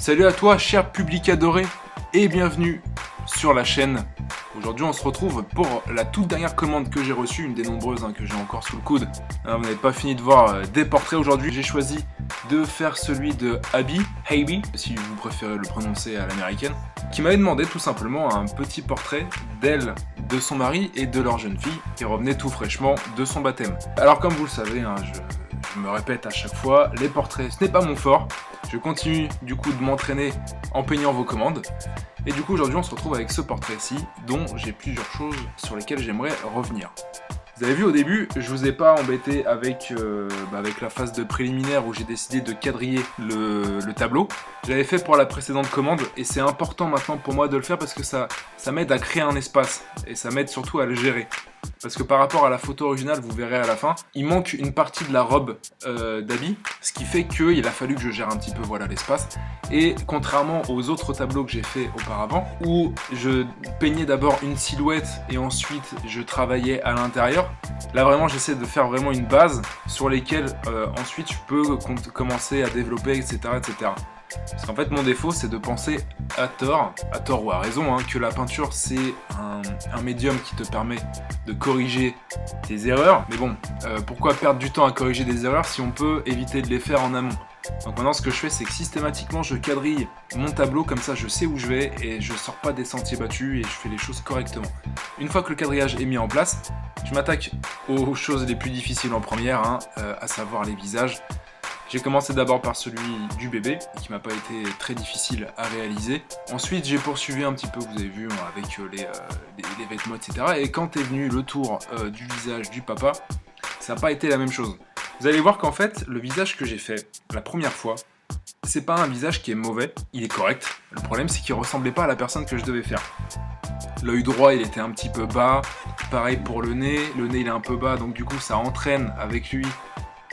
Salut à toi, cher public adoré, et bienvenue sur la chaîne. Aujourd'hui, on se retrouve pour la toute dernière commande que j'ai reçue, une des nombreuses que j'ai encore sous le coude. Vous n'avez pas fini de voir des portraits aujourd'hui. J'ai choisi de faire celui de Abby, si vous préférez le prononcer à l'américaine, qui m'avait demandé tout simplement un petit portrait d'elle, de son mari et de leur jeune fille, qui revenait tout fraîchement de son baptême. Alors comme vous le savez, je me répète à chaque fois, les portraits, ce n'est pas mon fort. Je continue du coup de m'entraîner en peignant vos commandes. Et du coup aujourd'hui on se retrouve avec ce portrait-ci, dont j'ai plusieurs choses sur lesquelles j'aimerais revenir. Vous avez vu au début, je vous ai pas embêté avec la phase de préliminaire où j'ai décidé de quadriller le tableau. Je l'avais fait pour la précédente commande et c'est important maintenant pour moi de le faire parce que ça m'aide à créer un espace et ça m'aide surtout à le gérer. Parce que par rapport à la photo originale, vous verrez à la fin, il manque une partie de la robe d'Abby, ce qui fait qu'il a fallu que je gère un petit peu l'espace. Et contrairement aux autres tableaux que j'ai fait auparavant, où je peignais d'abord une silhouette et ensuite je travaillais à l'intérieur, là vraiment j'essaie de faire vraiment une base sur lesquelles ensuite je peux commencer à développer, etc. etc. Parce qu'en fait mon défaut c'est de penser à tort ou à raison, que la peinture c'est un médium qui te permet de corriger tes erreurs. Mais bon, pourquoi perdre du temps à corriger des erreurs si on peut éviter de les faire en amont? Donc maintenant ce que je fais c'est que systématiquement je quadrille mon tableau, comme ça je sais où je vais et je sors pas des sentiers battus et je fais les choses correctement. Une fois que le quadrillage est mis en place, je m'attaque aux choses les plus difficiles en première, à savoir les visages. J'ai commencé d'abord par celui du bébé, qui m'a pas été très difficile à réaliser. Ensuite, j'ai poursuivi un petit peu, vous avez vu, avec les vêtements, etc. Et quand est venu le tour du visage du papa, ça n'a pas été la même chose. Vous allez voir qu'en fait, le visage que j'ai fait la première fois, c'est pas un visage qui est mauvais, il est correct. Le problème, c'est qu'il ressemblait pas à la personne que je devais faire. L'œil droit, il était un petit peu bas. Pareil pour le nez il est un peu bas, donc du coup, ça entraîne avec lui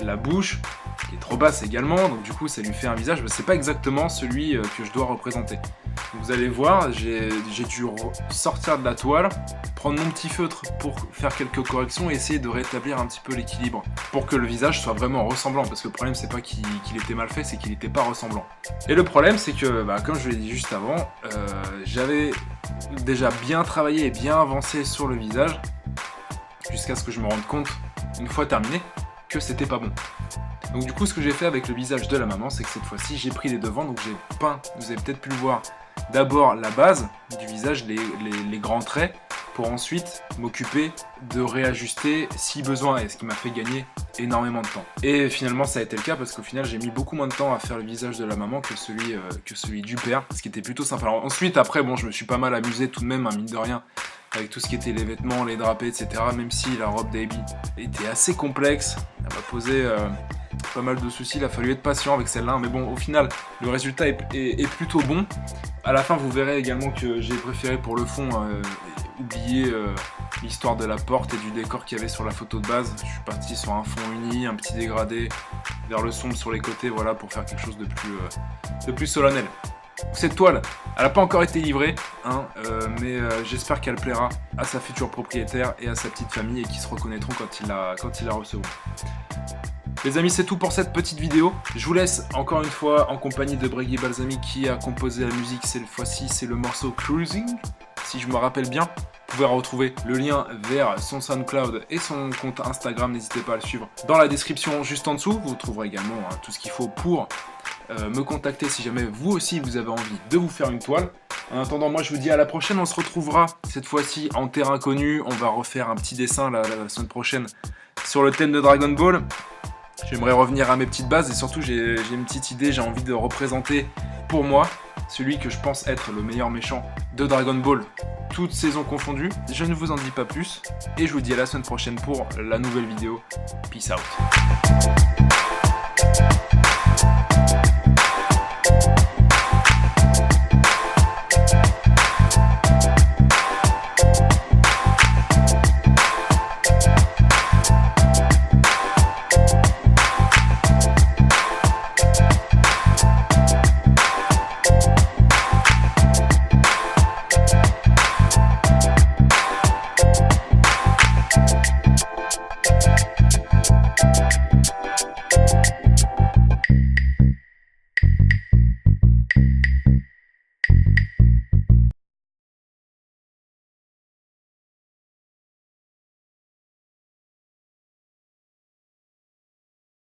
la bouche, qui est trop basse également, donc du coup ça lui fait un visage, mais c'est pas exactement celui que je dois représenter. Donc vous allez voir, j'ai dû sortir de la toile, prendre mon petit feutre pour faire quelques corrections et essayer de rétablir un petit peu l'équilibre, pour que le visage soit vraiment ressemblant, parce que le problème c'est pas qu'il était mal fait, c'est qu'il était pas ressemblant. Et le problème c'est que, comme je l'ai dit juste avant, j'avais déjà bien travaillé et bien avancé sur le visage, jusqu'à ce que je me rende compte, une fois terminé, que c'était pas bon. Donc du coup ce que j'ai fait avec le visage de la maman, c'est que cette fois-ci j'ai pris les devants, donc j'ai peint, vous avez peut-être pu le voir, d'abord la base du visage, les grands traits, pour ensuite m'occuper de réajuster si besoin, et ce qui m'a fait gagner énormément de temps. Et finalement ça a été le cas, parce qu'au final j'ai mis beaucoup moins de temps à faire le visage de la maman que celui du père, ce qui était plutôt sympa. Alors ensuite après bon, je me suis pas mal amusé tout de même, mine de rien, avec tout ce qui était les vêtements, les drapés, etc. Même si la robe d'Abby était assez complexe, elle m'a posé pas mal de soucis, il a fallu être patient avec celle-là, mais bon, au final, le résultat est plutôt bon. À la fin, vous verrez également que j'ai préféré pour le fond oublier l'histoire de la porte et du décor qu'il y avait sur la photo de base. Je suis parti sur un fond uni, un petit dégradé vers le sombre sur les côtés, voilà, pour faire quelque chose de plus solennel. Cette toile, elle n'a pas encore été livrée, mais j'espère qu'elle plaira à sa future propriétaire et à sa petite famille et qu'ils se reconnaîtront quand ils la recevront. Les amis, c'est tout pour cette petite vidéo. Je vous laisse encore une fois en compagnie de Breggy Balsamiq qui a composé la musique. Cette fois-ci, c'est le morceau Cruising, si je me rappelle bien. Vous pouvez retrouver le lien vers son SoundCloud et son compte Instagram, n'hésitez pas à le suivre dans la description juste en dessous. Vous trouverez également tout ce qu'il faut pour me contacter si jamais vous aussi vous avez envie de vous faire une toile. En attendant, moi je vous dis à la prochaine, on se retrouvera cette fois-ci en terrain connu. On va refaire un petit dessin la semaine prochaine sur le thème de Dragon Ball. J'aimerais revenir à mes petites bases et surtout j'ai une petite idée, j'ai envie de représenter pour moi celui que je pense être le meilleur méchant de Dragon Ball, toutes saisons confondues. Je ne vous en dis pas plus et je vous dis à la semaine prochaine pour la nouvelle vidéo. Peace out.